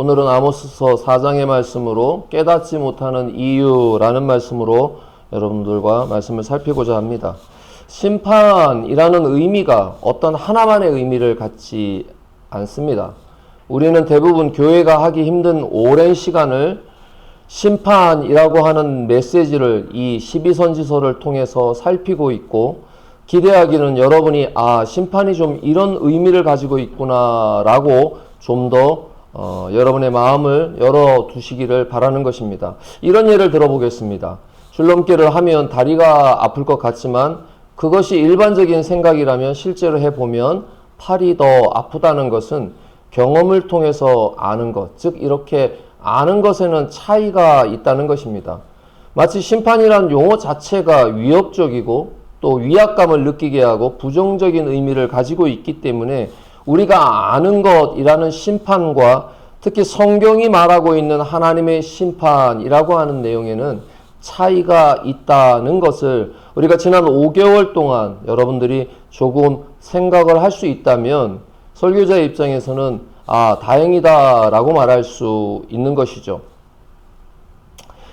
오늘은 아모스서 4장의 말씀으로 깨닫지 못하는 이유라는 말씀으로 여러분들과 말씀을 살피고자 합니다. 심판이라는 의미가 어떤 하나만의 의미를 갖지 않습니다. 우리는 대부분 교회가 하기 힘든 오랜 시간을 심판이라고 하는 메시지를 이 12선지서를 통해서 살피고 있고, 기대하기는 여러분이 심판이 좀 이런 의미를 가지고 있구나 라고 좀 더 여러분의 마음을 열어두시기를 바라는 것입니다. 이런 예를 들어보겠습니다. 줄넘기를 하면 다리가 아플 것 같지만 그것이 일반적인 생각이라면 실제로 해보면 팔이 더 아프다는 것은 경험을 통해서 아는 것, 즉 이렇게 아는 것에는 차이가 있다는 것입니다. 마치 심판이란 용어 자체가 위협적이고 또 위압감을 느끼게 하고 부정적인 의미를 가지고 있기 때문에 우리가 아는 것이라는 심판과 특히 성경이 말하고 있는 하나님의 심판이라고 하는 내용에는 차이가 있다는 것을 우리가 지난 5개월 동안 여러분들이 조금 생각을 할 수 있다면 설교자의 입장에서는 다행이다 라고 말할 수 있는 것이죠.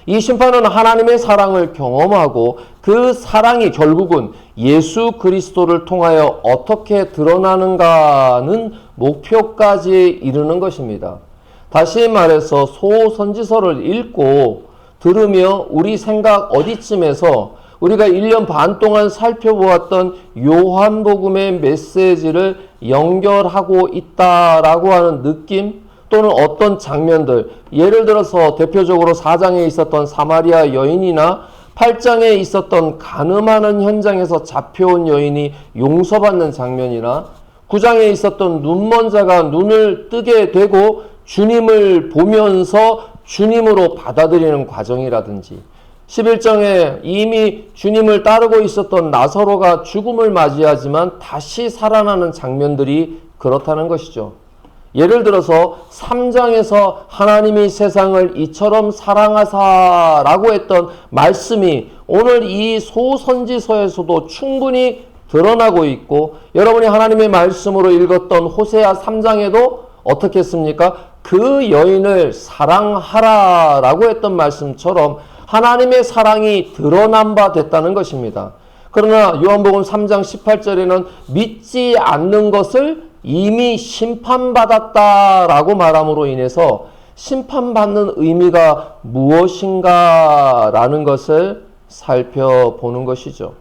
이 심판은 하나님의 사랑을 경험하고 그 사랑이 결국은 예수 그리스도를 통하여 어떻게 드러나는가는 목표까지 이르는 것입니다. 다시 말해서 소선지서를 읽고 들으며 우리 생각 어디쯤에서 우리가 1년 반 동안 살펴보았던 요한복음의 메시지를 연결하고 있다라고 하는 느낌, 또는 어떤 장면들, 예를 들어서 대표적으로 4장에 있었던 사마리아 여인이나 8장에 있었던 간음하는 현장에서 잡혀온 여인이 용서받는 장면이나 9장에 있었던 눈먼 자가 눈을 뜨게 되고 주님을 보면서 주님으로 받아들이는 과정이라든지, 11장에 이미 주님을 따르고 있었던 나사로가 죽음을 맞이하지만 다시 살아나는 장면들이 그렇다는 것이죠. 예를 들어서 3장에서 하나님이 세상을 이처럼 사랑하사라고 했던 말씀이 오늘 이 소선지서에서도 충분히 드러나고 있고, 여러분이 하나님의 말씀으로 읽었던 호세아 3장에도 어떻게 했습니까? 그 여인을 사랑하라라고 했던 말씀처럼 하나님의 사랑이 드러난 바 됐다는 것입니다. 그러나 요한복음 3장 18절에는 믿지 않는 것을 이미 심판받았다라고 말함으로 인해서 심판받는 의미가 무엇인가라는 것을 살펴보는 것이죠.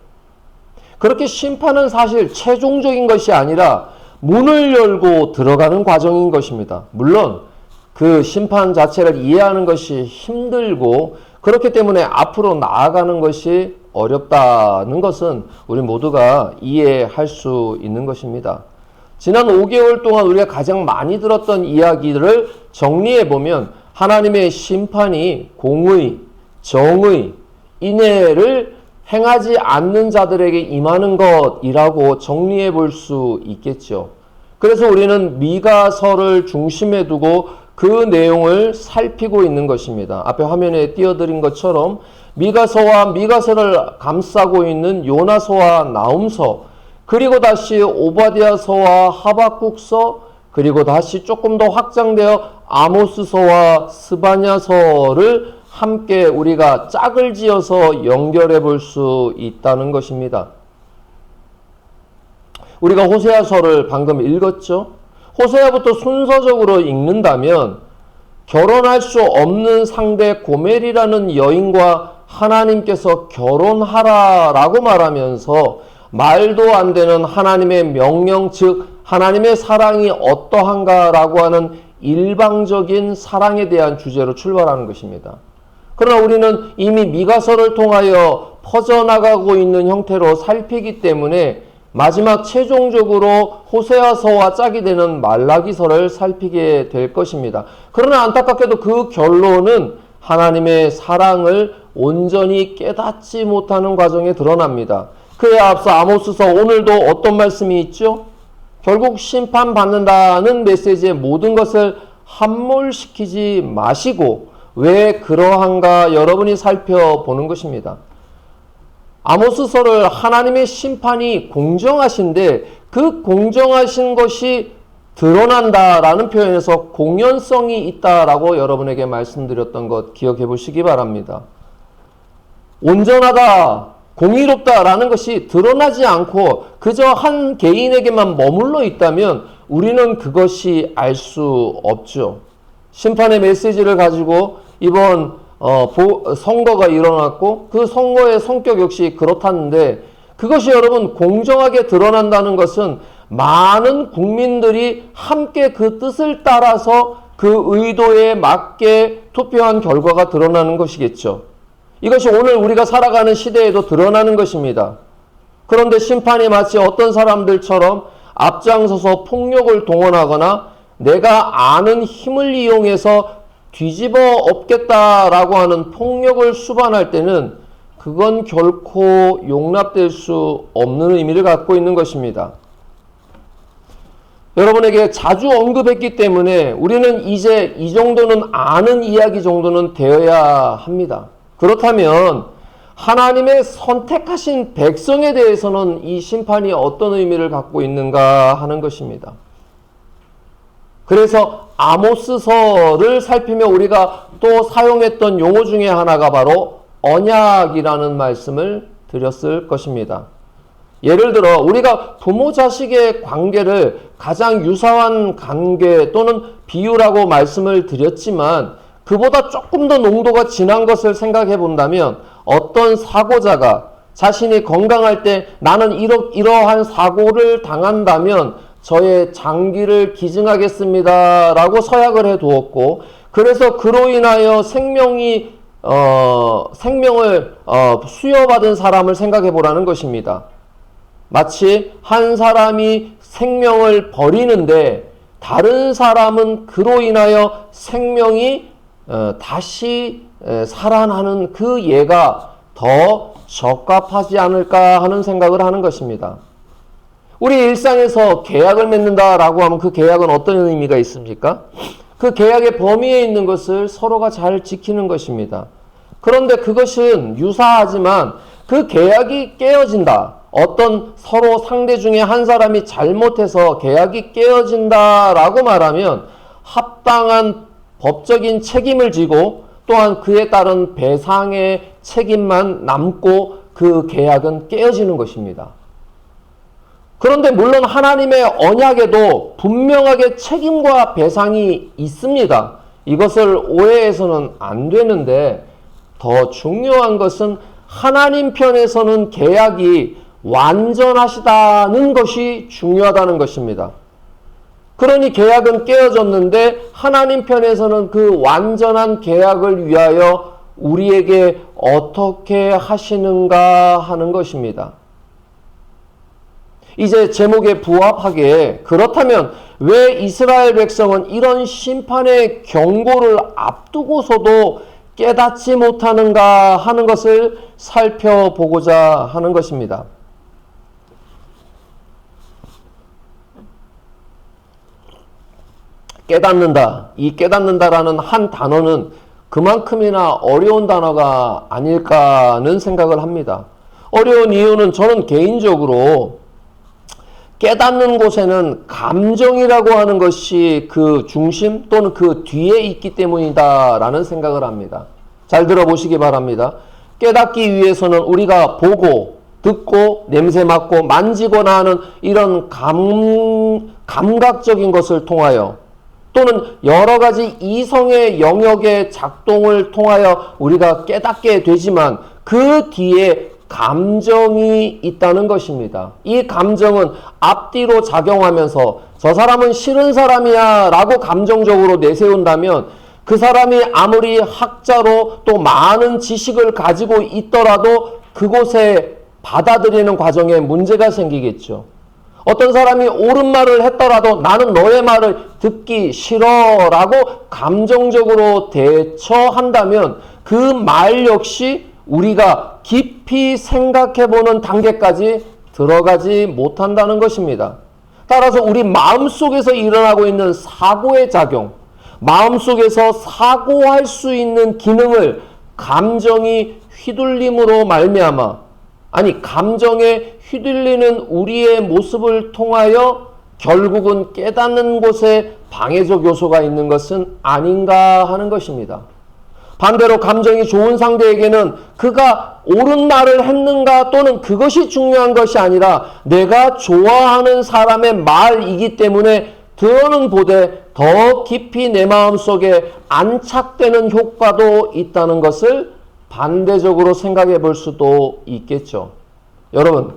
그렇게 심판은 사실 최종적인 것이 아니라 문을 열고 들어가는 과정인 것입니다. 물론 그 심판 자체를 이해하는 것이 힘들고 그렇기 때문에 앞으로 나아가는 것이 어렵다는 것은 우리 모두가 이해할 수 있는 것입니다. 지난 5개월 동안 우리가 가장 많이 들었던 이야기들을 정리해보면 하나님의 심판이 공의, 정의, 인애를 행하지 않는 자들에게 임하는 것이라고 정리해 볼 수 있겠죠. 그래서 우리는 미가서를 중심에 두고 그 내용을 살피고 있는 것입니다. 앞에 화면에 띄워드린 것처럼 미가서와 미가서를 감싸고 있는 요나서와 나훔서, 그리고 다시 오바댜서와 하박국서, 그리고 다시 조금 더 확장되어 아모스서와 스바냐서를 함께 우리가 짝을 지어서 연결해 볼 수 있다는 것입니다. 우리가 호세아서를 방금 읽었죠? 호세아부터 순서적으로 읽는다면 결혼할 수 없는 상대 고멜이라는 여인과 하나님께서 결혼하라라고 말하면서 말도 안 되는 하나님의 명령, 즉 하나님의 사랑이 어떠한가라고 하는 일방적인 사랑에 대한 주제로 출발하는 것입니다. 그러나 우리는 이미 미가서를 통하여 퍼져나가고 있는 형태로 살피기 때문에 마지막 최종적으로 호세아서와 짝이 되는 말라기서를 살피게 될 것입니다. 그러나 안타깝게도 그 결론은 하나님의 사랑을 온전히 깨닫지 못하는 과정에 드러납니다. 그에 앞서 아모스서 오늘도 어떤 말씀이 있죠? 결국 심판받는다는 메시지의 모든 것을 함몰시키지 마시고 왜 그러한가 여러분이 살펴보는 것입니다. 아모스서를 하나님의 심판이 공정하신데 그 공정하신 것이 드러난다라는 표현에서 공연성이 있다라고 여러분에게 말씀드렸던 것 기억해 보시기 바랍니다. 온전하다, 공의롭다라는 것이 드러나지 않고 그저 한 개인에게만 머물러 있다면 우리는 그것이 알 수 없죠. 심판의 메시지를 가지고 이번 선거가 일어났고 그 선거의 성격 역시 그렇다는데 그것이 여러분 공정하게 드러난다는 것은 많은 국민들이 함께 그 뜻을 따라서 그 의도에 맞게 투표한 결과가 드러나는 것이겠죠. 이것이 오늘 우리가 살아가는 시대에도 드러나는 것입니다. 그런데 심판이 마치 어떤 사람들처럼 앞장서서 폭력을 동원하거나 내가 아는 힘을 이용해서 뒤집어 엎겠다라고 하는 폭력을 수반할 때는 그건 결코 용납될 수 없는 의미를 갖고 있는 것입니다. 여러분에게 자주 언급했기 때문에 우리는 이제 이 정도는 아는 이야기 정도는 되어야 합니다. 그렇다면 하나님의 선택하신 백성에 대해서는 이 심판이 어떤 의미를 갖고 있는가 하는 것입니다. 그래서 아모스서를 살피며 우리가 또 사용했던 용어 중에 하나가 바로 언약이라는 말씀을 드렸을 것입니다. 예를 들어 우리가 부모 자식의 관계를 가장 유사한 관계 또는 비유라고 말씀을 드렸지만 그보다 조금 더 농도가 진한 것을 생각해 본다면 어떤 사고자가 자신이 건강할 때 나는 이러한 사고를 당한다면 저의 장기를 기증하겠습니다 라고 서약을 해 두었고 그래서 그로 인하여 생명을 수여받은 사람을 생각해 보라는 것입니다. 마치 한 사람이 생명을 버리는데 다른 사람은 그로 인하여 생명이 다시 살아나는 그 예가 더 적합하지 않을까 하는 생각을 하는 것입니다. 우리 일상에서 계약을 맺는다라고 하면 그 계약은 어떤 의미가 있습니까? 그 계약의 범위에 있는 것을 서로가 잘 지키는 것입니다. 그런데 그것은 유사하지만 그 계약이 깨어진다. 어떤 서로 상대 중에 한 사람이 잘못해서 계약이 깨어진다라고 말하면 합당한 법적인 책임을 지고 또한 그에 따른 배상의 책임만 남고 그 계약은 깨어지는 것입니다. 그런데 물론 하나님의 언약에도 분명하게 책임과 배상이 있습니다. 이것을 오해해서는 안 되는데 더 중요한 것은 하나님 편에서는 계약이 완전하시다는 것이 중요하다는 것입니다. 그러니 계약은 깨어졌는데 하나님 편에서는 그 완전한 계약을 위하여 우리에게 어떻게 하시는가 하는 것입니다. 이제 제목에 부합하게 그렇다면 왜 이스라엘 백성은 이런 심판의 경고를 앞두고서도 깨닫지 못하는가 하는 것을 살펴보고자 하는 것입니다. 깨닫는다. 이 깨닫는다라는 한 단어는 그만큼이나 어려운 단어가 아닐까는 생각을 합니다. 어려운 이유는 저는 개인적으로 깨닫는 곳에는 감정이라고 하는 것이 그 중심 또는 그 뒤에 있기 때문이다라는 생각을 합니다. 잘 들어보시기 바랍니다. 깨닫기 위해서는 우리가 보고 듣고 냄새 맡고 만지거나 하는 이런 감각적인 것을 통하여 또는 여러 가지 이성의 영역의 작동을 통하여 우리가 깨닫게 되지만 그 뒤에 감정이 있다는 것입니다. 이 감정은 앞뒤로 작용하면서 저 사람은 싫은 사람이야 라고 감정적으로 내세운다면 그 사람이 아무리 학자로 또 많은 지식을 가지고 있더라도 그곳에 받아들이는 과정에 문제가 생기겠죠. 어떤 사람이 옳은 말을 했더라도 나는 너의 말을 듣기 싫어 라고 감정적으로 대처한다면 그 말 역시 우리가 깊이 생각해보는 단계까지 들어가지 못한다는 것입니다. 따라서 우리 마음속에서 일어나고 있는 사고의 작용, 마음속에서 사고할 수 있는 기능을 감정이 휘둘림으로 말미암아 감정에 휘둘리는 우리의 모습을 통하여 결국은 깨닫는 곳에 방해적 요소가 있는 것은 아닌가 하는 것입니다. 반대로 감정이 좋은 상대에게는 그가 옳은 말을 했는가 또는 그것이 중요한 것이 아니라 내가 좋아하는 사람의 말이기 때문에 들어는 보되 더 깊이 내 마음속에 안착되는 효과도 있다는 것을 반대적으로 생각해 볼 수도 있겠죠. 여러분,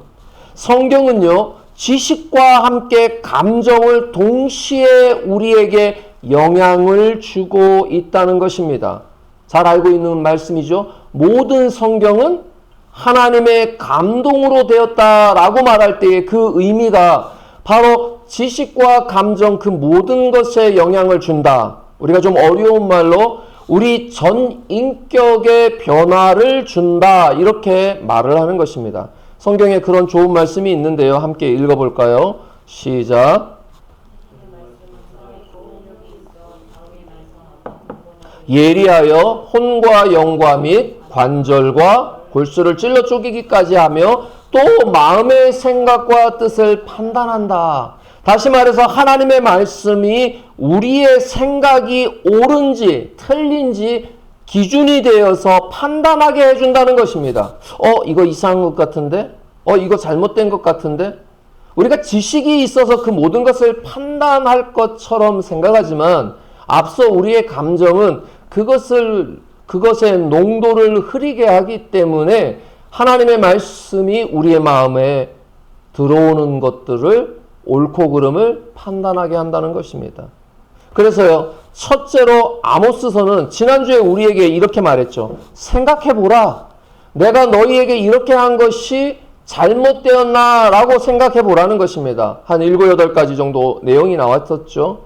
성경은요, 지식과 함께 감정을 동시에 우리에게 영향을 주고 있다는 것입니다. 잘 알고 있는 말씀이죠. 모든 성경은 하나님의 감동으로 되었다라고 말할 때의 그 의미가 바로 지식과 감정 그 모든 것에 영향을 준다. 우리가 좀 어려운 말로 우리 전 인격의 변화를 준다. 이렇게 말을 하는 것입니다. 성경에 그런 좋은 말씀이 있는데요. 함께 읽어볼까요? 시작. 예리하여 혼과 영과 및 관절과 골수를 찔러 쪼개기까지 하며 또 마음의 생각과 뜻을 판단한다. 다시 말해서 하나님의 말씀이 우리의 생각이 옳은지 틀린지 기준이 되어서 판단하게 해준다는 것입니다. 이거 이상한 것 같은데? 이거 잘못된 것 같은데? 우리가 지식이 있어서 그 모든 것을 판단할 것처럼 생각하지만 앞서 우리의 감정은 그것의 농도를 흐리게 하기 때문에 하나님의 말씀이 우리의 마음에 들어오는 것들을 옳고 그름을 판단하게 한다는 것입니다. 그래서요, 첫째로 아모스서는 지난주에 우리에게 이렇게 말했죠. 생각해보라. 내가 너희에게 이렇게 한 것이 잘못되었나? 라고 생각해보라는 것입니다. 한 7, 8가지 정도 내용이 나왔었죠.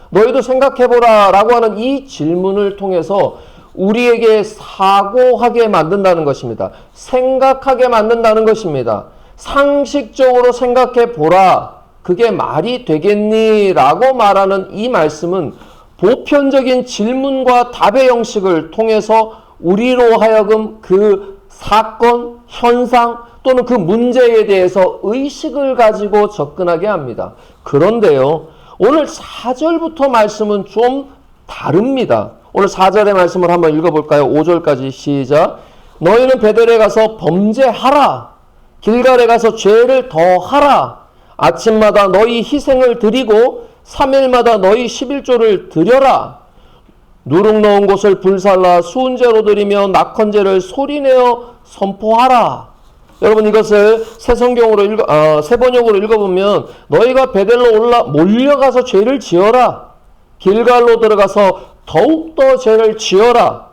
너희도 생각해보라 라고 하는 이 질문을 통해서 우리에게 사고하게 만든다는 것입니다. 생각하게 만든다는 것입니다. 상식적으로 생각해보라. 그게 말이 되겠니? 라고 말하는 이 말씀은 보편적인 질문과 답의 형식을 통해서 우리로 하여금 그 사건, 현상 또는 그 문제에 대해서 의식을 가지고 접근하게 합니다. 그런데요, 오늘 4절부터 말씀은 좀 다릅니다. 오늘 4절의 말씀을 한번 읽어볼까요? 5절까지 시작. 너희는 베델에 가서 범죄하라. 길갈에 가서 죄를 더하라. 아침마다 너희 희생을 드리고 3일마다 너희 11조를 드려라. 누룩 넣은 곳을 불살라 수은제로 드리며 낙헌제를 소리내어 선포하라. 여러분, 이것을 새 성경으로 새 번역으로 읽어보면 너희가 베델로 몰려가서 죄를 지어라. 길갈로 들어가서 더욱더 죄를 지어라.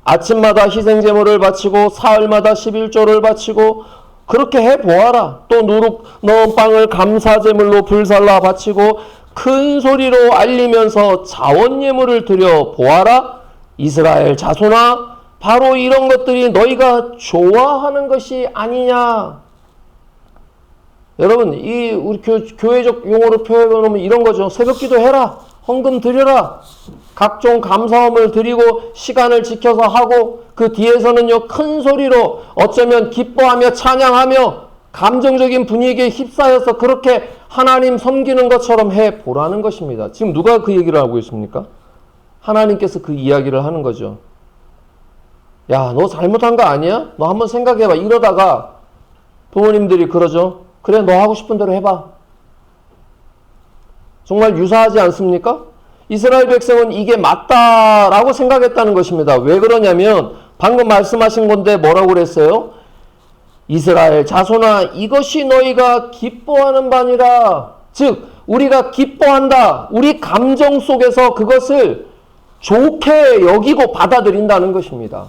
아침마다 희생제물을 바치고 사흘마다 11조를 바치고 그렇게 해보아라. 또 누룩 넣은 빵을 감사제물로 불살라 바치고 큰 소리로 알리면서 자원예물을 드려 보아라. 이스라엘 자손아, 바로 이런 것들이 너희가 좋아하는 것이 아니냐. 여러분, 우리 교회적 용어로 표현하면 이런 거죠. 새벽기도 해라. 헌금 드려라. 각종 감사함을 드리고 시간을 지켜서 하고 그 뒤에서는요, 큰 소리로 어쩌면 기뻐하며 찬양하며 감정적인 분위기에 휩싸여서 그렇게 하나님 섬기는 것처럼 해보라는 것입니다. 지금 누가 그 얘기를 하고 있습니까? 하나님께서 그 이야기를 하는 거죠. 야, 너 잘못한 거 아니야? 너 한번 생각해봐. 이러다가 부모님들이 그러죠. 그래, 너 하고 싶은 대로 해봐. 정말 유사하지 않습니까? 이스라엘 백성은 이게 맞다라고 생각했다는 것입니다. 왜 그러냐면 방금 말씀하신 건데 뭐라고 그랬어요? 이스라엘 자손아, 이것이 너희가 기뻐하는 바니라. 즉 우리가 기뻐한다. 우리 감정 속에서 그것을 좋게 여기고 받아들인다는 것입니다.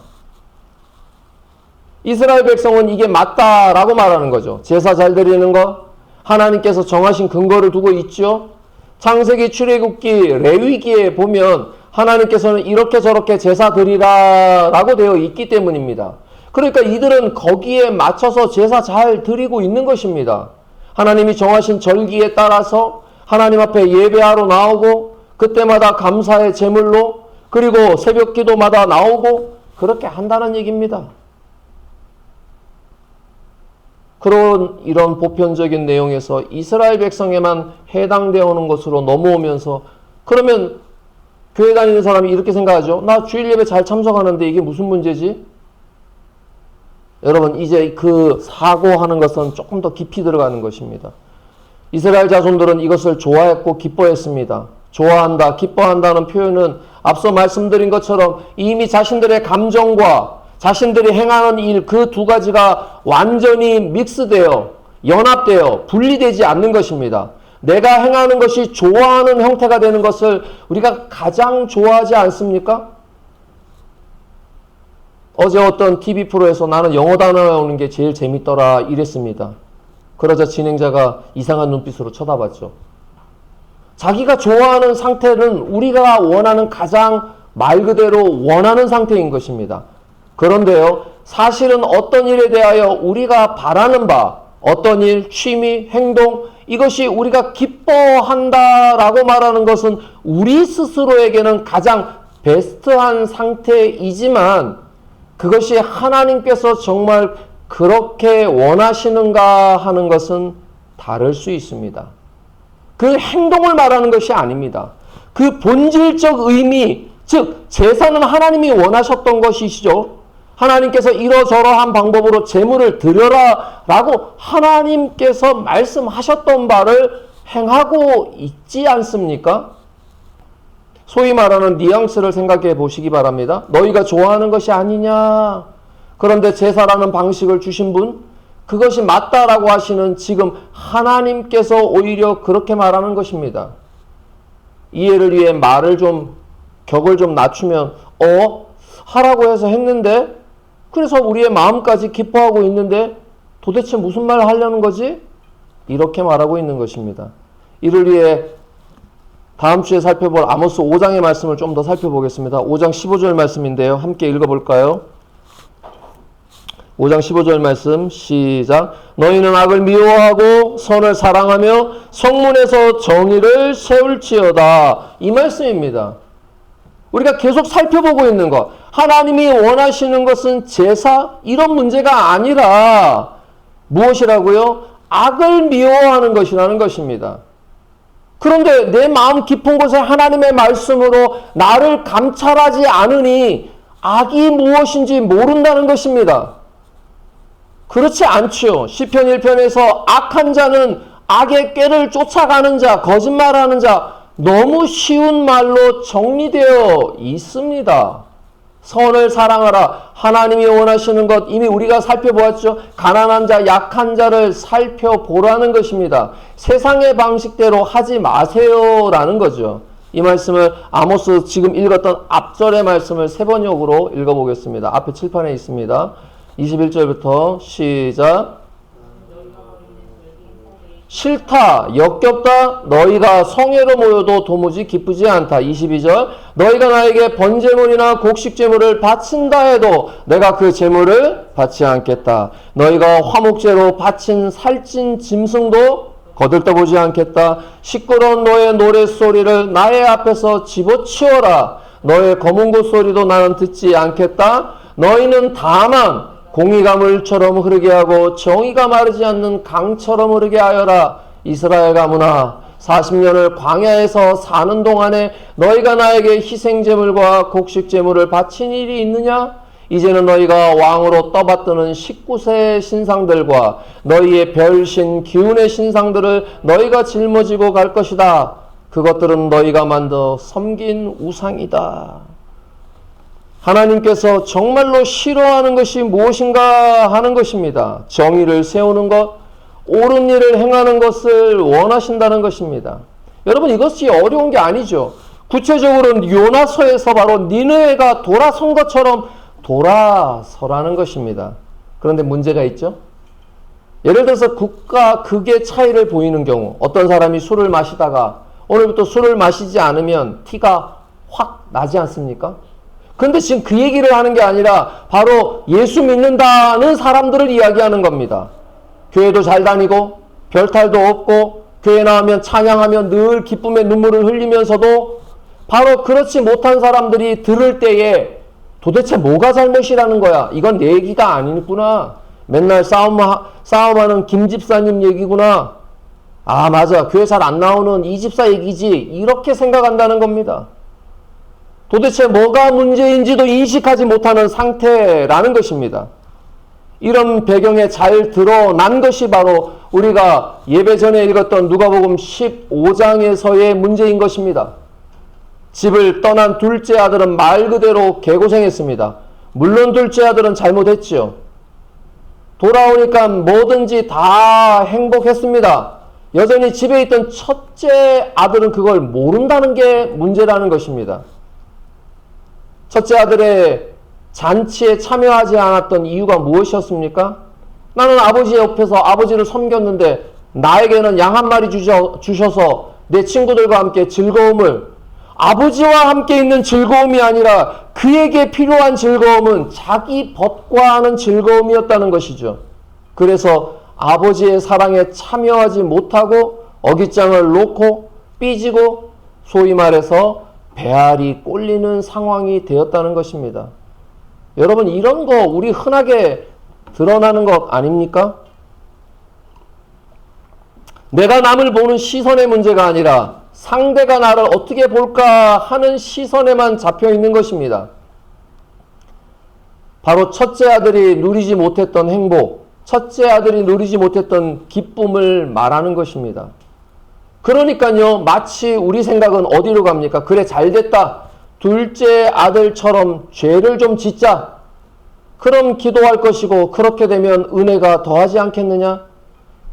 이스라엘 백성은 이게 맞다라고 말하는 거죠. 제사 잘 드리는 거, 하나님께서 정하신 근거를 두고 있죠. 창세기, 출애굽기, 레위기에 보면 하나님께서는 이렇게 저렇게 제사 드리라라고 되어 있기 때문입니다. 그러니까 이들은 거기에 맞춰서 제사 잘 드리고 있는 것입니다. 하나님이 정하신 절기에 따라서 하나님 앞에 예배하러 나오고 그때마다 감사의 제물로 그리고 새벽 기도마다 나오고 그렇게 한다는 얘기입니다. 그런 이런 보편적인 내용에서 이스라엘 백성에만 해당되어 오는 것으로 넘어오면서 그러면 교회 다니는 사람이 이렇게 생각하죠. 나 주일 예배 잘 참석하는데 이게 무슨 문제지? 여러분 이제 그 사고하는 것은 조금 더 깊이 들어가는 것입니다. 이스라엘 자손들은 이것을 좋아했고 기뻐했습니다. 좋아한다, 기뻐한다는 표현은 앞서 말씀드린 것처럼 이미 자신들의 감정과 자신들이 행하는 일 그 두 가지가 완전히 믹스되어 연합되어 분리되지 않는 것입니다. 내가 행하는 것이 좋아하는 형태가 되는 것을 우리가 가장 좋아하지 않습니까? 어제 어떤 TV 프로에서 나는 영어 단어 나오는 게 제일 재밌더라 이랬습니다. 그러자 진행자가 이상한 눈빛으로 쳐다봤죠. 자기가 좋아하는 상태는 우리가 원하는 가장 말 그대로 원하는 상태인 것입니다. 그런데요, 사실은 어떤 일에 대하여 우리가 바라는 바, 어떤 일, 취미, 행동, 이것이 우리가 기뻐한다라고 말하는 것은 우리 스스로에게는 가장 베스트한 상태이지만 그것이 하나님께서 정말 그렇게 원하시는가 하는 것은 다를 수 있습니다. 그 행동을 말하는 것이 아닙니다. 그 본질적 의미, 즉 제사는 하나님이 원하셨던 것이시죠. 하나님께서 이러저러한 방법으로 제물을 드려라 라고 하나님께서 말씀하셨던 바를 행하고 있지 않습니까? 소위 말하는 뉘앙스를 생각해 보시기 바랍니다. 너희가 좋아하는 것이 아니냐. 그런데 제사라는 방식을 주신 분, 그것이 맞다라고 하시는 지금 하나님께서 오히려 그렇게 말하는 것입니다. 이해를 위해 말을 좀, 격을 좀 낮추면, 하라고 해서 했는데, 그래서 우리의 마음까지 기뻐하고 있는데, 도대체 무슨 말을 하려는 거지? 이렇게 말하고 있는 것입니다. 이를 위해 다음 주에 살펴볼 아모스 5장의 말씀을 좀 더 살펴보겠습니다. 5장 15절 말씀인데요. 함께 읽어볼까요? 5장 15절 말씀 시작. 너희는 악을 미워하고 선을 사랑하며 성문에서 정의를 세울지어다. 이 말씀입니다. 우리가 계속 살펴보고 있는 것. 하나님이 원하시는 것은 제사? 이런 문제가 아니라 무엇이라고요? 악을 미워하는 것이라는 것입니다. 그런데 내 마음 깊은 곳에 하나님의 말씀으로 나를 감찰하지 않으니 악이 무엇인지 모른다는 것입니다. 그렇지 않죠. 시편 1편에서 악한 자는 악의 꾀를 쫓아가는 자, 거짓말하는 자, 너무 쉬운 말로 정리되어 있습니다. 선을 사랑하라. 하나님이 원하시는 것 이미 우리가 살펴보았죠. 가난한 자, 약한 자를 살펴보라는 것입니다. 세상의 방식대로 하지 마세요라는 거죠. 이 말씀을 아모스 지금 읽었던 앞절의 말씀을 세 번역으로 읽어보겠습니다. 앞에 칠판에 있습니다. 21절부터 시작. 싫다, 역겹다, 너희가 성회로 모여도 도무지 기쁘지 않다. 22절. 너희가 나에게 번제물이나 곡식제물을 바친다 해도 내가 그 제물을 받지 않겠다. 너희가 화목제로 바친 살찐 짐승도 거들떠보지 않겠다. 시끄러운 너의 노랫소리를 나의 앞에서 집어치워라. 너의 검은고 소리도 나는 듣지 않겠다. 너희는 다만 공의가 물처럼 흐르게 하고 정의가 마르지 않는 강처럼 흐르게 하여라. 이스라엘 가문아, 40년을 광야에서 사는 동안에 너희가 나에게 희생제물과 곡식제물을 바친 일이 있느냐? 이제는 너희가 왕으로 떠받드는 19세 신상들과 너희의 별신 기운의 신상들을 너희가 짊어지고 갈 것이다. 그것들은 너희가 만들어 섬긴 우상이다. 하나님께서 정말로 싫어하는 것이 무엇인가 하는 것입니다. 정의를 세우는 것, 옳은 일을 행하는 것을 원하신다는 것입니다. 여러분, 이것이 어려운 게 아니죠. 구체적으로는 요나서에서 바로 니느웨가 돌아선 것처럼 돌아서라는 것입니다. 그런데 문제가 있죠. 예를 들어서 극과 극의 차이를 보이는 경우, 어떤 사람이 술을 마시다가 오늘부터 술을 마시지 않으면 티가 확 나지 않습니까? 그런데 지금 그 얘기를 하는 게 아니라 바로 예수 믿는다는 사람들을 이야기하는 겁니다. 교회도 잘 다니고 별탈도 없고 교회 나오면 찬양하면 늘 기쁨의 눈물을 흘리면서도 바로 그렇지 못한 사람들이 들을 때에 도대체 뭐가 잘못이라는 거야? 이건 내 얘기가 아니구나. 맨날 싸움하는 김 집사님 얘기구나. 아, 맞아. 교회 잘 안 나오는 이 집사 얘기지. 이렇게 생각한다는 겁니다. 도대체 뭐가 문제인지도 인식하지 못하는 상태라는 것입니다. 이런 배경에 잘 드러난 것이 바로 우리가 예배 전에 읽었던 누가복음 15장에서의 문제인 것입니다. 집을 떠난 둘째 아들은 말 그대로 개고생했습니다. 물론 둘째 아들은 잘못했지요. 돌아오니까 뭐든지 다 행복했습니다. 여전히 집에 있던 첫째 아들은 그걸 모른다는 게 문제라는 것입니다. 첫째 아들의 잔치에 참여하지 않았던 이유가 무엇이었습니까? 나는 아버지 옆에서 아버지를 섬겼는데 나에게는 양 한 마리 주셔서 내 친구들과 함께 즐거움을, 아버지와 함께 있는 즐거움이 아니라 그에게 필요한 즐거움은 자기 벗과 하는 즐거움이었다는 것이죠. 그래서 아버지의 사랑에 참여하지 못하고 어깃장을 놓고 삐지고 소위 말해서 배알이 꼴리는 상황이 되었다는 것입니다. 여러분, 이런 거 우리 흔하게 드러나는 것 아닙니까? 내가 남을 보는 시선의 문제가 아니라 상대가 나를 어떻게 볼까 하는 시선에만 잡혀 있는 것입니다. 바로 첫째 아들이 누리지 못했던 행복, 첫째 아들이 누리지 못했던 기쁨을 말하는 것입니다. 그러니까요, 마치 우리 생각은 어디로 갑니까? 그래, 잘됐다. 둘째 아들처럼 죄를 좀 짓자. 그럼 기도할 것이고 그렇게 되면 은혜가 더하지 않겠느냐?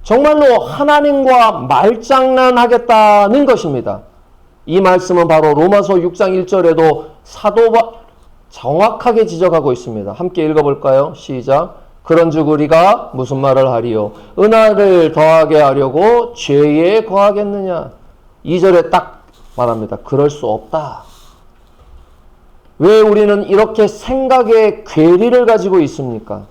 정말로 하나님과 말장난하겠다는 것입니다. 이 말씀은 바로 로마서 6장 1절에도 사도가 정확하게 지적하고 있습니다. 함께 읽어볼까요? 시작. 그런즉 우리가 무슨 말을 하리요? 은혜를 더하게 하려고 죄에 거하겠느냐? 2절에 딱 말합니다. 그럴 수 없다. 왜 우리는 이렇게 생각의 괴리를 가지고 있습니까?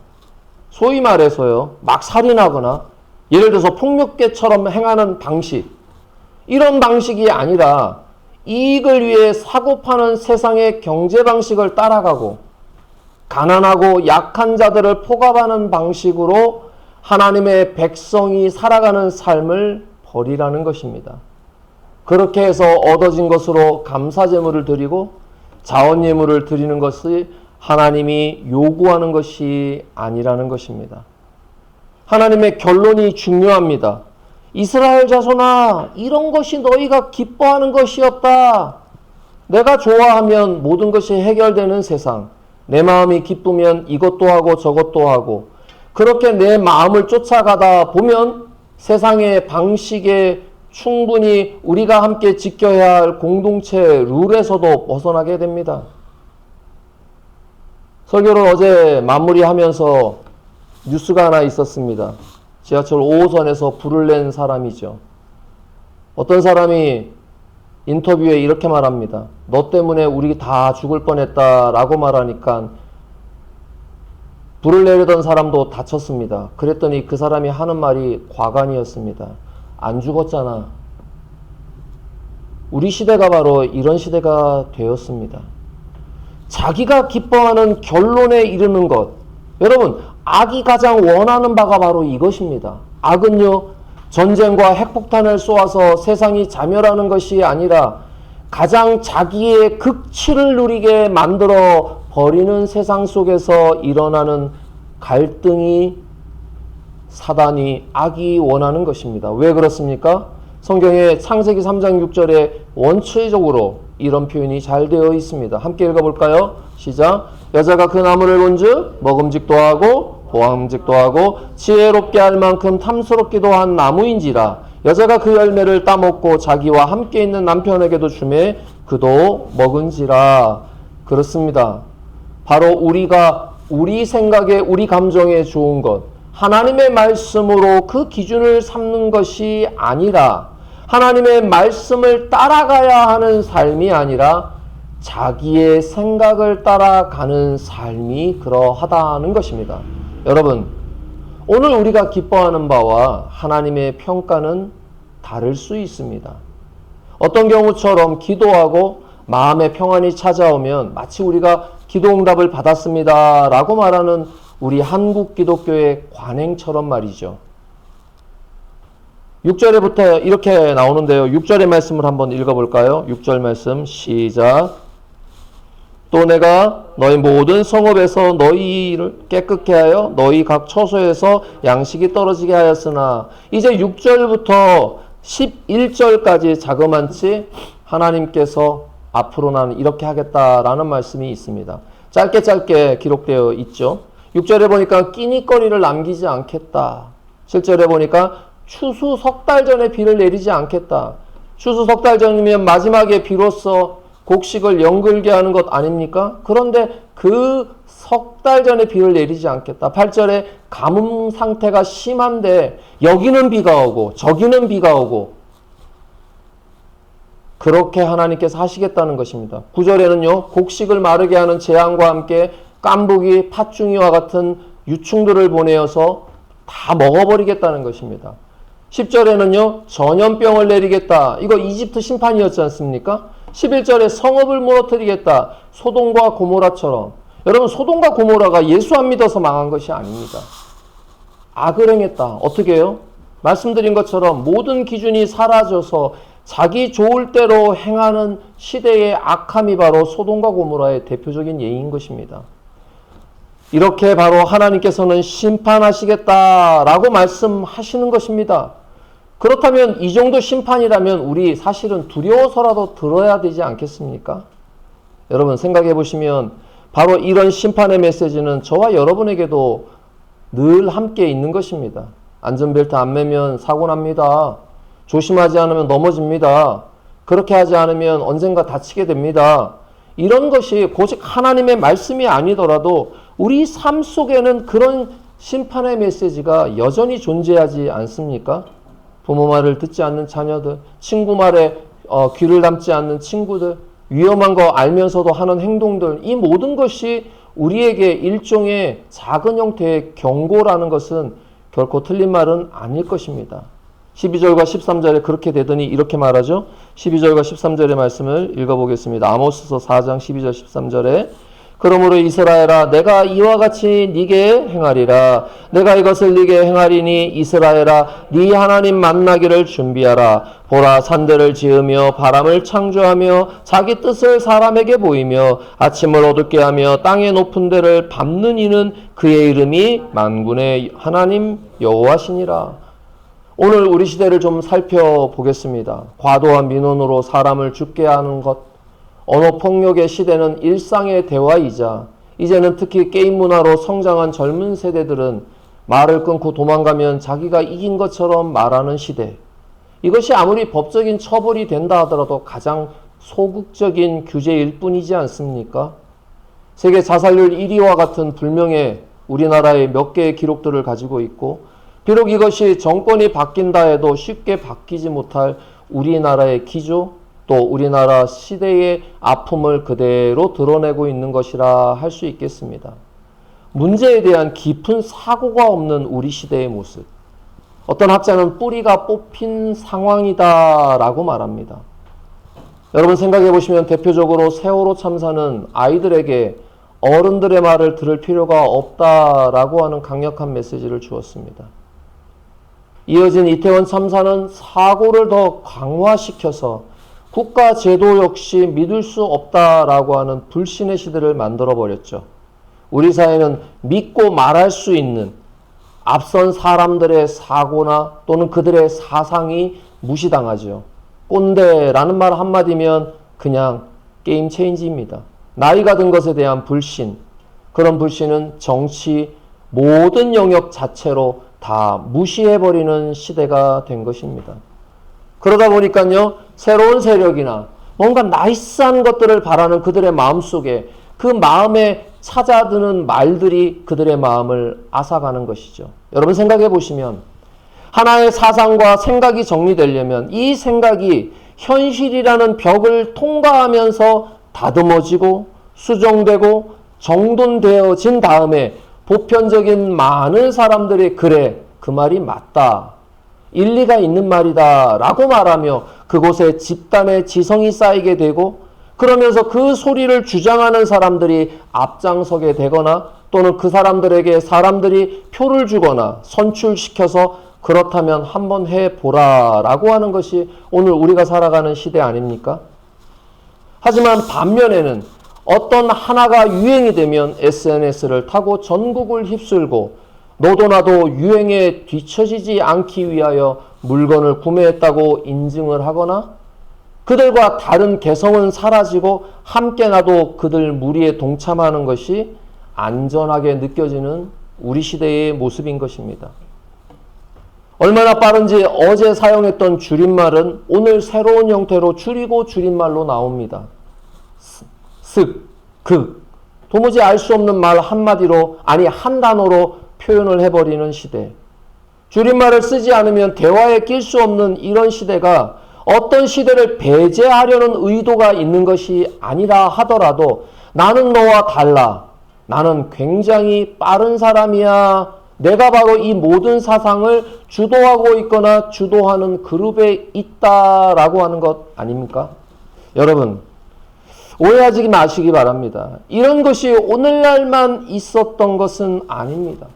소위 말해서요, 막 살인하거나 예를 들어서 폭력계처럼 행하는 방식, 이런 방식이 아니라 이익을 위해 사고 파는 세상의 경제 방식을 따라가고 가난하고 약한 자들을 포갑하는 방식으로 하나님의 백성이 살아가는 삶을 버리라는 것입니다. 그렇게 해서 얻어진 것으로 감사제물을 드리고 자원예물을 드리는 것이 하나님이 요구하는 것이 아니라는 것입니다. 하나님의 결론이 중요합니다. 이스라엘 자손아, 이런 것이 너희가 기뻐하는 것이었다. 내가 좋아하면 모든 것이 해결되는 세상, 내 마음이 기쁘면 이것도 하고 저것도 하고, 그렇게 내 마음을 쫓아가다 보면 세상의 방식에 충분히 우리가 함께 지켜야 할 공동체 룰에서도 벗어나게 됩니다. 설교를 어제 마무리하면서 뉴스가 하나 있었습니다. 지하철 5호선에서 불을 낸 사람이죠. 어떤 사람이 인터뷰에 이렇게 말합니다. 너 때문에 우리 다 죽을 뻔했다라고 말하니까 불을 내려던 사람도 다쳤습니다. 그랬더니 그 사람이 하는 말이 과간이었습니다. 안 죽었잖아. 우리 시대가 바로 이런 시대가 되었습니다. 자기가 기뻐하는 결론에 이르는 것. 여러분, 악이 가장 원하는 바가 바로 이것입니다. 악은요, 전쟁과 핵폭탄을 쏘아서 세상이 자멸하는 것이 아니라 가장 자기의 극치를 누리게 만들어 버리는 세상 속에서 일어나는 갈등이 사단이, 악이 원하는 것입니다. 왜 그렇습니까? 성경의 창세기 3장 6절에 원초적으로 이런 표현이 잘 되어 있습니다. 함께 읽어볼까요? 시작. 여자가 그 나무를 본즉 먹음직도 하고 보암직도 하고 지혜롭게 할 만큼 탐스럽기도 한 나무인지라. 여자가 그 열매를 따먹고 자기와 함께 있는 남편에게도 주매 그도 먹은지라. 그렇습니다. 바로 우리가 우리 생각에, 우리 감정에 좋은 것, 하나님의 말씀으로 그 기준을 삼는 것이 아니라, 하나님의 말씀을 따라가야 하는 삶이 아니라 자기의 생각을 따라가는 삶이 그러하다는 것입니다. 여러분, 오늘 우리가 기뻐하는 바와 하나님의 평가는 다를 수 있습니다. 어떤 경우처럼 기도하고 마음의 평안이 찾아오면 마치 우리가 기도 응답을 받았습니다 라고 말하는 우리 한국 기독교의 관행처럼 말이죠. 6절에부터 이렇게 나오는데요. 6절의 말씀을 한번 읽어볼까요? 6절 말씀 시작. 또 내가 너희 모든 성읍에서 너희를 깨끗게 하여 너희 각 처소에서 양식이 떨어지게 하였으나 이제 6절부터 11절까지 자그만치 하나님께서 앞으로 나는 이렇게 하겠다라는 말씀이 있습니다. 짧게 기록되어 있죠. 6절에 보니까 끼니거리를 남기지 않겠다. 7절에 보니까 추수 석 달 전에 비를 내리지 않겠다. 추수 석 달 전이면 마지막에 비로소 곡식을 연글게 하는 것 아닙니까? 그런데 그 석 달 전에 비를 내리지 않겠다. 8절에 가뭄 상태가 심한데 여기는 비가 오고 저기는 비가 오고 그렇게 하나님께서 하시겠다는 것입니다. 9절에는요. 곡식을 마르게 하는 재앙과 함께 깐부기, 팥중이와 같은 유충들을 보내어서 다 먹어버리겠다는 것입니다. 10절에는요. 전염병을 내리겠다. 이거 이집트 심판이었지 않습니까? 11절에 성읍을 무너뜨리겠다. 소돔과 고모라처럼. 여러분 소돔과 고모라가 예수 안 믿어서 망한 것이 아닙니다. 악을 행했다. 어떻게 해요? 말씀드린 것처럼 모든 기준이 사라져서 자기 좋을 대로 행하는 시대의 악함이 바로 소돔과 고모라의 대표적인 예인 것입니다. 이렇게 바로 하나님께서는 심판하시겠다라고 말씀하시는 것입니다. 그렇다면 이 정도 심판이라면 우리 사실은 두려워서라도 들어야 되지 않겠습니까? 여러분 생각해 보시면 바로 이런 심판의 메시지는 저와 여러분에게도 늘 함께 있는 것입니다. 안전벨트 안 매면 사고 납니다. 조심하지 않으면 넘어집니다. 그렇게 하지 않으면 언젠가 다치게 됩니다. 이런 것이 고작 하나님의 말씀이 아니더라도 우리 삶 속에는 그런 심판의 메시지가 여전히 존재하지 않습니까? 부모 말을 듣지 않는 자녀들, 친구 말에 귀를 담지 않는 친구들, 위험한 거 알면서도 하는 행동들, 이 모든 것이 우리에게 일종의 작은 형태의 경고라는 것은 결코 틀린 말은 아닐 것입니다. 12절과 13절에 그렇게 되더니 이렇게 말하죠. 12절과 13절의 말씀을 읽어보겠습니다. 아모스서 4장 12절 13절에 그러므로 이스라엘아 내가 이와 같이 네게 행하리라. 내가 이것을 네게 행하리니 이스라엘아 네 하나님 만나기를 준비하라. 보라 산들을 지으며 바람을 창조하며 자기 뜻을 사람에게 보이며 아침을 어둡게 하며 땅의 높은 데를 밟는 이는 그의 이름이 만군의 하나님 여호와시니라. 오늘 우리 시대를 좀 살펴보겠습니다. 과도한 민원으로 사람을 죽게 하는 것, 언어폭력의 시대는 일상의 대화이자 이제는 특히 게임 문화로 성장한 젊은 세대들은 말을 끊고 도망가면 자기가 이긴 것처럼 말하는 시대. 이것이 아무리 법적인 처벌이 된다 하더라도 가장 소극적인 규제일 뿐이지 않습니까? 세계 자살률 1위와 같은 불명예 우리나라의 몇 개의 기록들을 가지고 있고 비록 이것이 정권이 바뀐다 해도 쉽게 바뀌지 못할 우리나라의 기조 또 우리나라 시대의 아픔을 그대로 드러내고 있는 것이라 할 수 있겠습니다. 문제에 대한 깊은 사고가 없는 우리 시대의 모습. 어떤 학자는 뿌리가 뽑힌 상황이다라고 말합니다. 여러분 생각해 보시면 대표적으로 세월호 참사는 아이들에게 어른들의 말을 들을 필요가 없다라고 하는 강력한 메시지를 주었습니다. 이어진 이태원 참사는 사고를 더 강화시켜서 국가 제도 역시 믿을 수 없다라고 하는 불신의 시대를 만들어버렸죠. 우리 사회는 믿고 말할 수 있는 앞선 사람들의 사고나 또는 그들의 사상이 무시당하죠. 꼰대라는 말 한마디면 그냥 게임 체인지입니다. 나이가 든 것에 대한 불신, 그런 불신은 정치 모든 영역 자체로 다 무시해버리는 시대가 된 것입니다. 그러다 보니까요, 새로운 세력이나 뭔가 나이스한 것들을 바라는 그들의 마음속에 그 마음에 찾아드는 말들이 그들의 마음을 앗아가는 것이죠. 여러분 생각해 보시면 하나의 사상과 생각이 정리되려면 이 생각이 현실이라는 벽을 통과하면서 다듬어지고 수정되고 정돈되어진 다음에 보편적인 많은 사람들이 그래, 그 말이 맞다, 일리가 있는 말이다 라고 말하며 그곳에 집단의 지성이 쌓이게 되고 그러면서 그 소리를 주장하는 사람들이 앞장서게 되거나 또는 그 사람들에게 사람들이 표를 주거나 선출시켜서 그렇다면 한번 해보라 라고 하는 것이 오늘 우리가 살아가는 시대 아닙니까? 하지만 반면에는 어떤 하나가 유행이 되면 SNS를 타고 전국을 휩쓸고 너도 나도 유행에 뒤처지지 않기 위하여 물건을 구매했다고 인증을 하거나 그들과 다른 개성은 사라지고 함께 나도 그들 무리에 동참하는 것이 안전하게 느껴지는 우리 시대의 모습인 것입니다. 얼마나 빠른지 어제 사용했던 줄임말은 오늘 새로운 형태로 줄이고 줄임말로 나옵니다. 슥, 극, 도무지 알 수 없는 말 한마디로 아니 한 단어로 표현을 해버리는 시대. 줄임말을 쓰지 않으면 대화에 낄 수 없는 이런 시대가 어떤 시대를 배제하려는 의도가 있는 것이 아니라 하더라도 나는 너와 달라. 나는 굉장히 빠른 사람이야. 내가 바로 이 모든 사상을 주도하고 있거나 주도하는 그룹에 있다라고 하는 것 아닙니까? 여러분, 오해하지 마시기 바랍니다. 이런 것이 오늘날만 있었던 것은 아닙니다.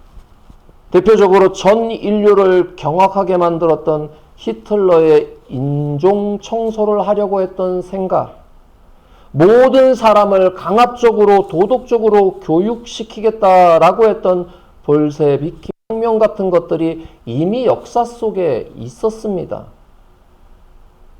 대표적으로 전 인류를 경악하게 만들었던 히틀러의 인종 청소를 하려고 했던 생각, 모든 사람을 강압적으로 도덕적으로 교육시키겠다라고 했던 볼세비키 혁명 같은 것들이 이미 역사 속에 있었습니다.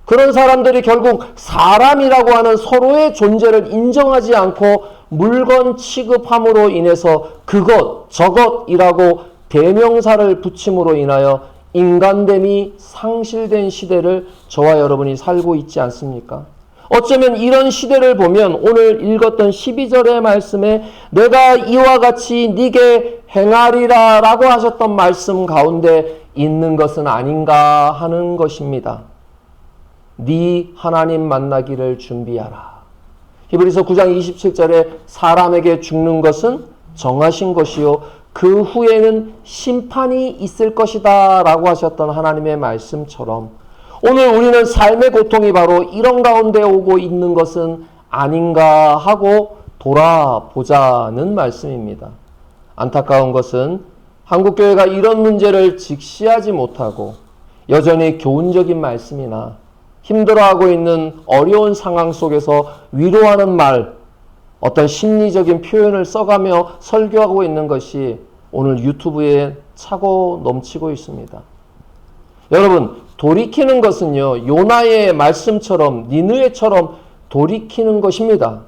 그런 사람들이 결국 사람이라고 하는 서로의 존재를 인정하지 않고 물건 취급함으로 인해서 그것, 저것이라고 대명사를 붙임으로 인하여 인간됨이 상실된 시대를 저와 여러분이 살고 있지 않습니까? 어쩌면 이런 시대를 보면 오늘 읽었던 12절의 말씀에 내가 이와 같이 네게 행하리라 라고 하셨던 말씀 가운데 있는 것은 아닌가 하는 것입니다. 네 하나님 만나기를 준비하라. 히브리서 9장 27절에 사람에게 죽는 것은 정하신 것이요 그 후에는 심판이 있을 것이다 라고 하셨던 하나님의 말씀처럼 오늘 우리는 삶의 고통이 바로 이런 가운데 오고 있는 것은 아닌가 하고 돌아보자는 말씀입니다. 안타까운 것은 한국교회가 이런 문제를 직시하지 못하고 여전히 교훈적인 말씀이나 힘들어하고 있는 어려운 상황 속에서 위로하는 말, 어떤 심리적인 표현을 써가며 설교하고 있는 것이 오늘 유튜브에 차고 넘치고 있습니다. 여러분, 돌이키는 것은요, 요나의 말씀처럼 니느웨처럼 돌이키는 것입니다.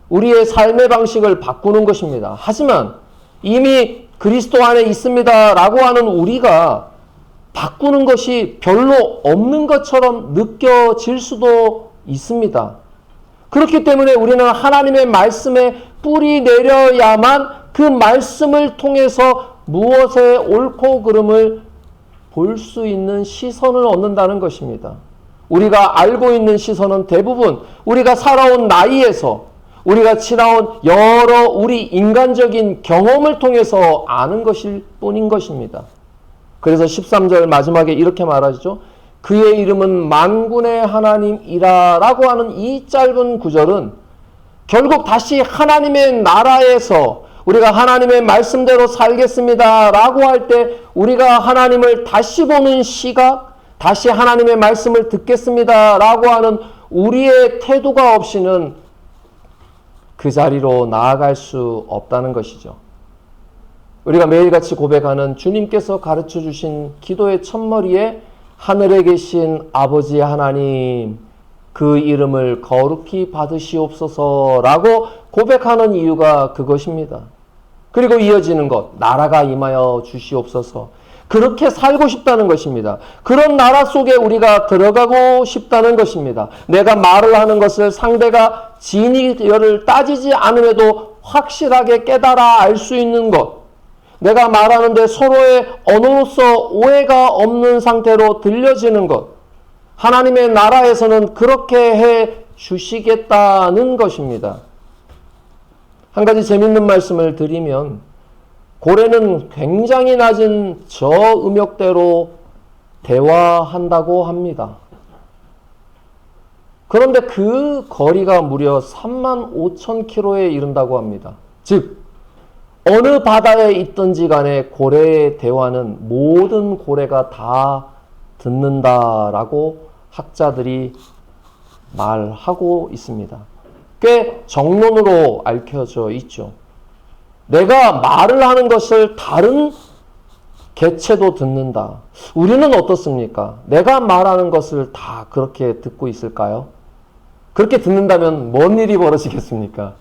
우리의 삶의 방식을 바꾸는 것입니다. 하지만 이미 그리스도 안에 있습니다 라고 하는 우리가 바꾸는 것이 별로 없는 것처럼 느껴질 수도 있습니다. 그렇기 때문에 우리는 하나님의 말씀에 뿌리 내려야만 그 말씀을 통해서 무엇의 옳고 그름을 볼 수 있는 시선을 얻는다는 것입니다. 우리가 알고 있는 시선은 대부분 우리가 살아온 나이에서 우리가 지나온 여러 우리 인간적인 경험을 통해서 아는 것일 뿐인 것입니다. 그래서 13절 마지막에 이렇게 말하죠. 그의 이름은 만군의 하나님이라 라고 하는 이 짧은 구절은 결국 다시 하나님의 나라에서 우리가 하나님의 말씀대로 살겠습니다 라고 할 때 우리가 하나님을 다시 보는 시각, 다시 하나님의 말씀을 듣겠습니다 라고 하는 우리의 태도가 없이는 그 자리로 나아갈 수 없다는 것이죠. 우리가 매일같이 고백하는 주님께서 가르쳐 주신 기도의 첫머리에 하늘에 계신 아버지 하나님 그 이름을 거룩히 받으시옵소서라고 고백하는 이유가 그것입니다. 그리고 이어지는 것, 나라가 임하여 주시옵소서. 그렇게 살고 싶다는 것입니다. 그런 나라 속에 우리가 들어가고 싶다는 것입니다. 내가 말을 하는 것을 상대가 진위를 따지지 않음에도 확실하게 깨달아 알 수 있는 것. 내가 말하는데 서로의 언어로서 오해가 없는 상태로 들려지는 것. 하나님의 나라에서는 그렇게 해 주시겠다는 것입니다. 한 가지 재밌는 말씀을 드리면 고래는 굉장히 낮은 저음역대로 대화한다고 합니다. 그런데 그 거리가 무려 35,000km에 이른다고 합니다. 즉 어느 바다에 있든지 간에 고래의 대화는 모든 고래가 다 듣는다라고 학자들이 말하고 있습니다. 꽤 정론으로 얽혀져 있죠. 내가 말을 하는 것을 다른 개체도 듣는다. 우리는 어떻습니까? 내가 말하는 것을 다 그렇게 듣고 있을까요? 그렇게 듣는다면 뭔 일이 벌어지겠습니까?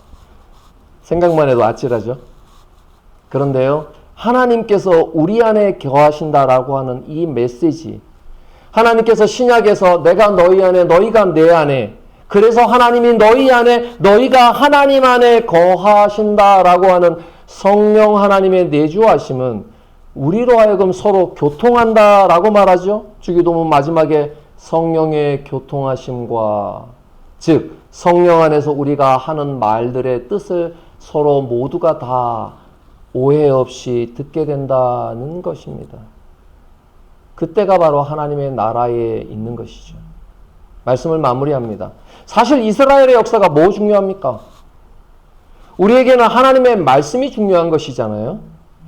생각만 해도 아찔하죠? 그런데요, 하나님께서 우리 안에 거하신다라고 하는 이 메시지, 하나님께서 신약에서 내가 너희 안에, 너희가 내 안에, 그래서 하나님이 너희 안에, 너희가 하나님 안에 거하신다라고 하는 성령 하나님의 내주하심은 우리로 하여금 서로 교통한다라고 말하죠. 주기도문 마지막에 성령의 교통하심과, 즉 성령 안에서 우리가 하는 말들의 뜻을 서로 모두가 다 오해 없이 듣게 된다는 것입니다. 그때가 바로 하나님의 나라에 있는 것이죠. 말씀을 마무리합니다. 사실 이스라엘의 역사가 뭐 중요합니까? 우리에게는 하나님의 말씀이 중요한 것이잖아요.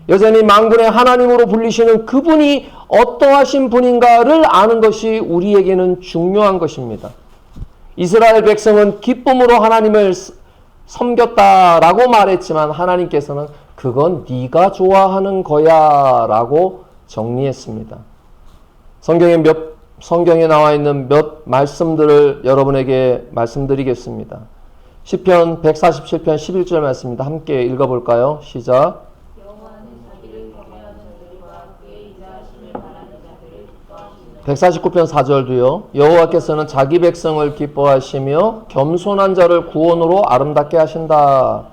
여전히 만군의 하나님으로 불리시는 그분이 어떠하신 분인가를 아는 것이 우리에게는 중요한 것입니다. 이스라엘 백성은 기쁨으로 하나님을 섬겼다라고 말했지만 하나님께서는 그건 네가 좋아하는 거야 라고 정리했습니다. 성경에 나와 있는 몇 말씀들을 여러분에게 말씀드리겠습니다. 시편 147편 11절 말씀입니다. 함께 읽어볼까요? 시작. 149편 4절도요. 여호와께서는 자기 백성을 기뻐하시며 겸손한 자를 구원으로 아름답게 하신다.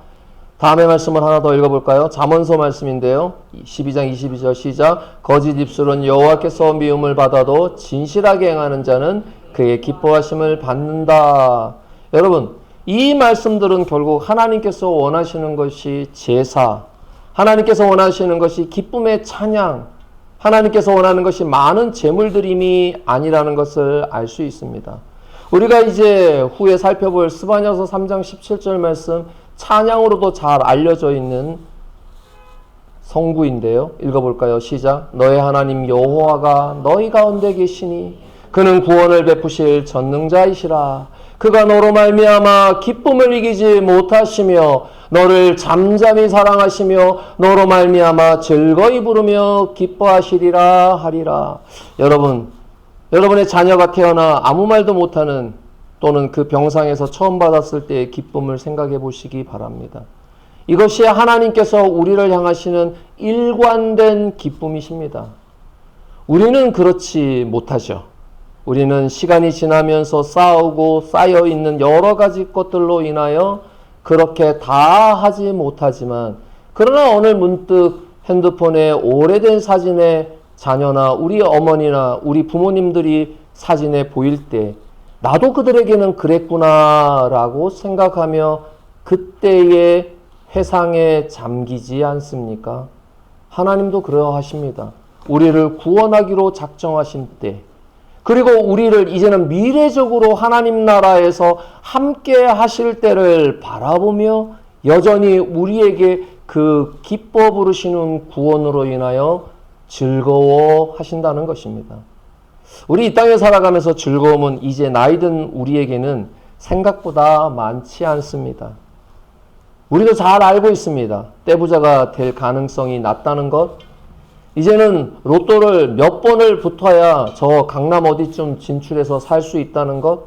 다음의 말씀을 하나 더 읽어볼까요? 잠언서 말씀인데요. 12장 22절 시작. 거짓 입술은 여호와께서 미움을 받아도 진실하게 행하는 자는 그의 기뻐하심을 받는다. 여러분, 이 말씀들은 결국 하나님께서 원하시는 것이 제사, 하나님께서 원하시는 것이 기쁨의 찬양, 하나님께서 원하는 것이 많은 제물드림이 아니라는 것을 알 수 있습니다. 우리가 이제 후에 살펴볼 스바냐서 3장 17절 말씀, 찬양으로도 잘 알려져 있는 성구인데요. 읽어볼까요? 시작. 너의 하나님 여호와가 너희 가운데 계시니 그는 구원을 베푸실 전능자이시라. 그가 너로 말미암아 기쁨을 이기지 못하시며 너를 잠잠히 사랑하시며 너로 말미암아 즐거이 부르며 기뻐하시리라 하리라. 여러분의 자녀가 태어나 아무 말도 못하는 또는 그 병상에서 처음 받았을 때의 기쁨을 생각해 보시기 바랍니다. 이것이 하나님께서 우리를 향하시는 일관된 기쁨이십니다. 우리는 그렇지 못하죠. 우리는 시간이 지나면서 쌓이고 쌓여있는 여러 가지 것들로 인하여 그렇게 다 하지 못하지만, 그러나 오늘 문득 핸드폰에 오래된 사진의 자녀나 우리 어머니나 우리 부모님들이 사진에 보일 때 나도 그들에게는 그랬구나 라고 생각하며 그때의 회상에 잠기지 않습니까? 하나님도 그러하십니다. 우리를 구원하기로 작정하신 때, 그리고 우리를 이제는 미래적으로 하나님 나라에서 함께 하실 때를 바라보며 여전히 우리에게 그 기뻐 부르시는 구원으로 인하여 즐거워 하신다는 것입니다. 우리 이 땅에 살아가면서 즐거움은 이제 나이든 우리에게는 생각보다 많지 않습니다. 우리도 잘 알고 있습니다. 떼부자가 될 가능성이 낮다는 것, 이제는 로또를 몇 번을 붙어야 저 강남 어디쯤 진출해서 살 수 있다는 것,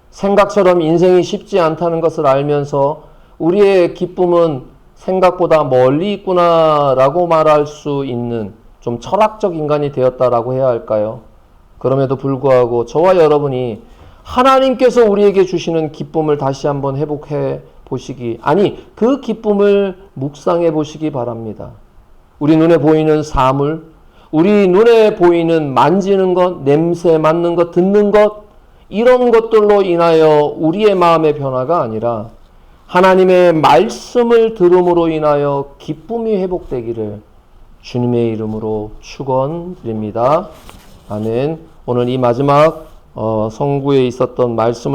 생각처럼 인생이 쉽지 않다는 것을 알면서 우리의 기쁨은 생각보다 멀리 있구나라고 말할 수 있는 좀 철학적 인간이 되었다라고 해야 할까요? 그럼에도 불구하고 저와 여러분이 하나님께서 우리에게 주시는 기쁨을 다시 한번 회복해 보시기, 아니 그 기쁨을 묵상해 보시기 바랍니다. 우리 눈에 보이는 사물, 우리 눈에 보이는 만지는 것, 냄새 맡는 것, 듣는 것, 이런 것들로 인하여 우리의 마음의 변화가 아니라 하나님의 말씀을 들음으로 인하여 기쁨이 회복되기를 주님의 이름으로 축원드립니다. 아멘. 오늘 이 마지막 성구에 있었던 말씀을